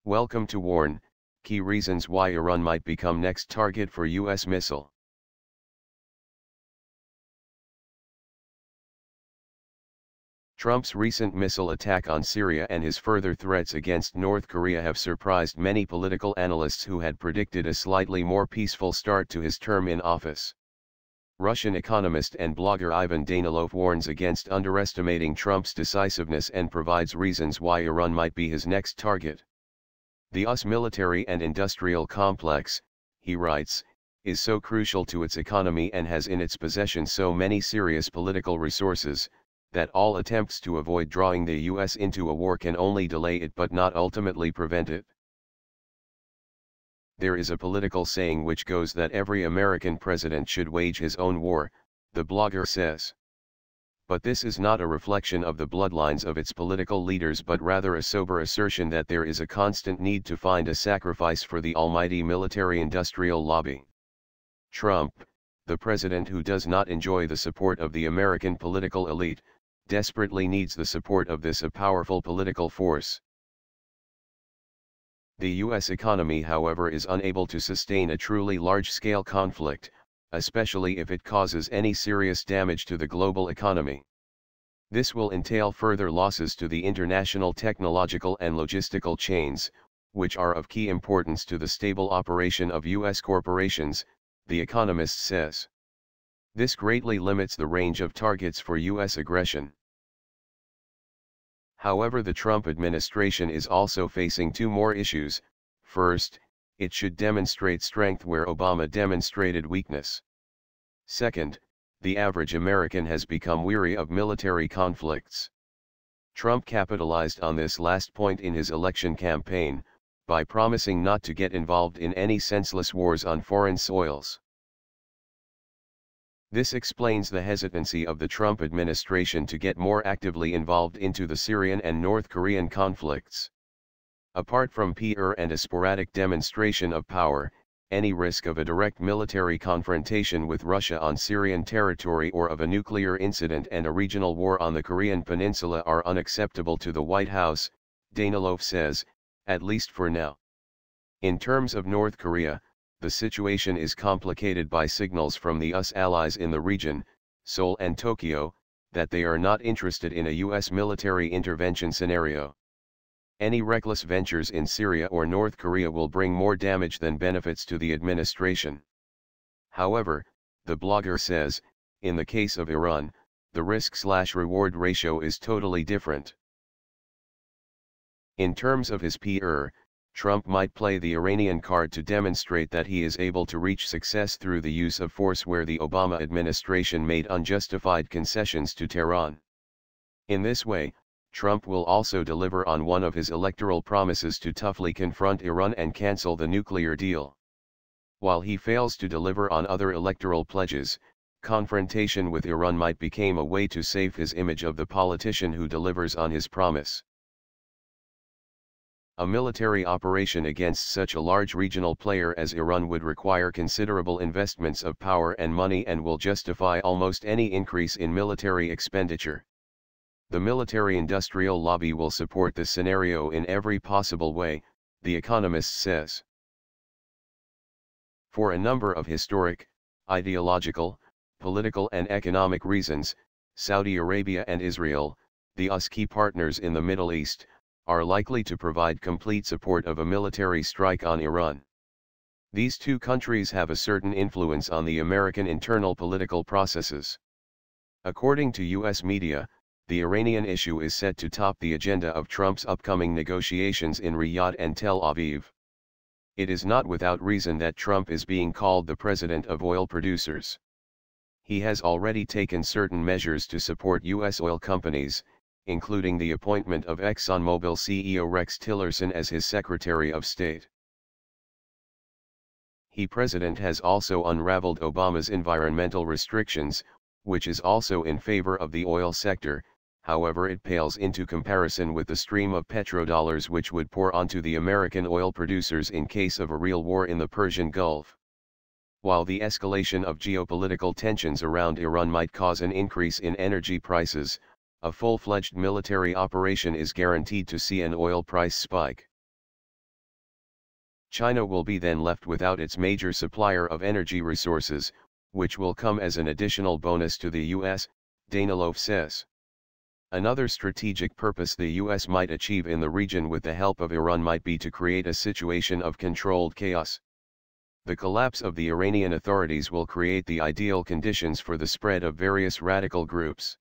Welcome to Warn, key reasons why Iran might become next target for US missile. Trump's recent missile attack on Syria and his further threats against North Korea have surprised many political analysts who had predicted a slightly more peaceful start to his term in office. Russian economist and blogger Ivan Danilov warns against underestimating Trump's decisiveness and provides reasons why Iran might be his next target. The US military and industrial complex, he writes, is so crucial to its economy and has in its possession so many serious political resources, that all attempts to avoid drawing the US into a war can only delay it but not ultimately prevent it. There is a political saying which goes that every American president should wage his own war, the blogger says. But this is not a reflection of the bloodlines of its political leaders but rather a sober assertion that there is a constant need to find a sacrifice for the almighty military-industrial lobby. Trump, the president who does not enjoy the support of the American political elite, desperately needs the support of this a powerful political force. The US economy, however, is unable to sustain a truly large-scale conflict, especially if it causes any serious damage to the global economy. This will entail further losses to the international technological and logistical chains, which are of key importance to the stable operation of US corporations, the economist says. This greatly limits the range of targets for US aggression. However, the Trump administration is also facing two more issues. First, it should demonstrate strength where Obama demonstrated weakness. Second, the average American has become weary of military conflicts. Trump capitalized on this last point in his election campaign, by promising not to get involved in any senseless wars on foreign soils. This explains the hesitancy of the Trump administration to get more actively involved into the Syrian and North Korean conflicts. Apart from PR and a sporadic demonstration of power, any risk of a direct military confrontation with Russia on Syrian territory or of a nuclear incident and a regional war on the Korean peninsula are unacceptable to the White House, Danilov says, at least for now. In terms of North Korea, the situation is complicated by signals from the US allies in the region, Seoul and Tokyo, that they are not interested in a US military intervention scenario. Any reckless ventures in Syria or North Korea will bring more damage than benefits to the administration. However, the blogger says, in the case of Iran, the risk-reward ratio is totally different. In terms of his PR, Trump might play the Iranian card to demonstrate that he is able to reach success through the use of force where the Obama administration made unjustified concessions to Tehran. In this way, Trump will also deliver on one of his electoral promises to toughly confront Iran and cancel the nuclear deal. While he fails to deliver on other electoral pledges, confrontation with Iran might become a way to save his image of the politician who delivers on his promise. A military operation against such a large regional player as Iran would require considerable investments of power and money and will justify almost any increase in military expenditure. The military-industrial lobby will support this scenario in every possible way, the economist says. For a number of historic, ideological, political and economic reasons, Saudi Arabia and Israel, the US key partners in the Middle East, are likely to provide complete support of a military strike on Iran. These two countries have a certain influence on the American internal political processes. According to US media, the Iranian issue is set to top the agenda of Trump's upcoming negotiations in Riyadh and Tel Aviv. It is not without reason that Trump is being called the president of oil producers. He has already taken certain measures to support US oil companies, including the appointment of ExxonMobil CEO Rex Tillerson as his Secretary of State. The president has also unraveled Obama's environmental restrictions, which is also in favor of the oil sector. However, it pales into comparison with the stream of petrodollars which would pour onto the American oil producers in case of a real war in the Persian Gulf. While the escalation of geopolitical tensions around Iran might cause an increase in energy prices, a full-fledged military operation is guaranteed to see an oil price spike. China will be then left without its major supplier of energy resources, which will come as an additional bonus to the US, Danilov says. Another strategic purpose the US might achieve in the region with the help of Iran might be to create a situation of controlled chaos. The collapse of the Iranian authorities will create the ideal conditions for the spread of various radical groups.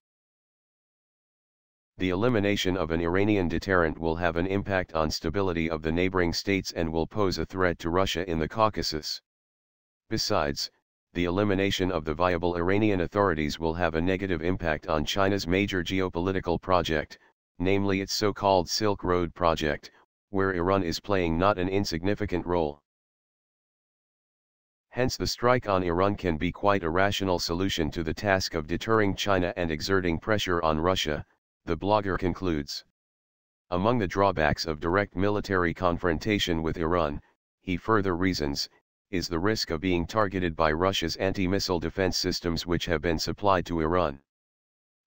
The elimination of an Iranian deterrent will have an impact on stability of the neighboring states and will pose a threat to Russia in the Caucasus. Besides, the elimination of the viable Iranian authorities will have a negative impact on China's major geopolitical project, namely its so-called Silk Road project, where Iran is playing not an insignificant role. Hence the strike on Iran can be quite a rational solution to the task of deterring China and exerting pressure on Russia, the blogger concludes. Among the drawbacks of direct military confrontation with Iran, he further reasons, is the risk of being targeted by Russia's anti-missile defense systems which have been supplied to Iran.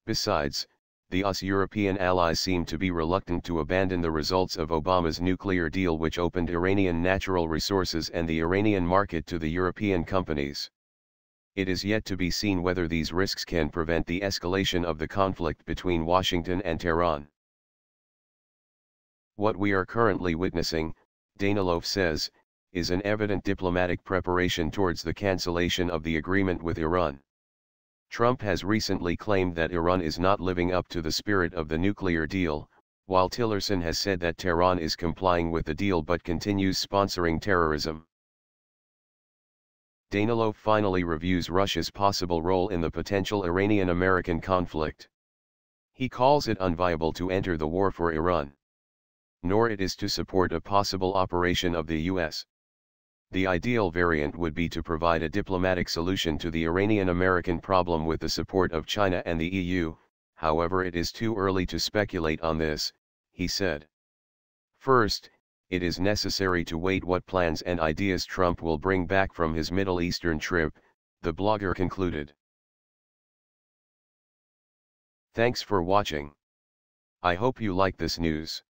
Besides, the US European allies seem to be reluctant to abandon the results of Obama's nuclear deal which opened Iranian natural resources and the Iranian market to the European companies. It is yet to be seen whether these risks can prevent the escalation of the conflict between Washington and Tehran. What we are currently witnessing, Danilov says, is an evident diplomatic preparation towards the cancellation of the agreement with Iran. Trump has recently claimed that Iran is not living up to the spirit of the nuclear deal, while Tillerson has said that Tehran is complying with the deal but continues sponsoring terrorism. Danilov finally reviews Russia's possible role in the potential Iranian-American conflict. He calls it unviable to enter the war for Iran. Nor it is to support a possible operation of the US. The ideal variant would be to provide a diplomatic solution to the Iranian-American problem with the support of China and the EU, however it is too early to speculate on this, he said. First, it is necessary to wait what plans and ideas Trump will bring back from his Middle Eastern trip, the blogger concluded. Thanks for watching. I hope you like this news.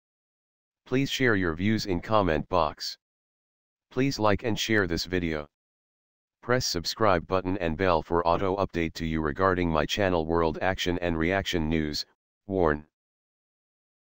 Please share your views in comment box. Please like and share this video. Press subscribe button and bell for auto update to you regarding my channel World Action and Reaction News. Warn.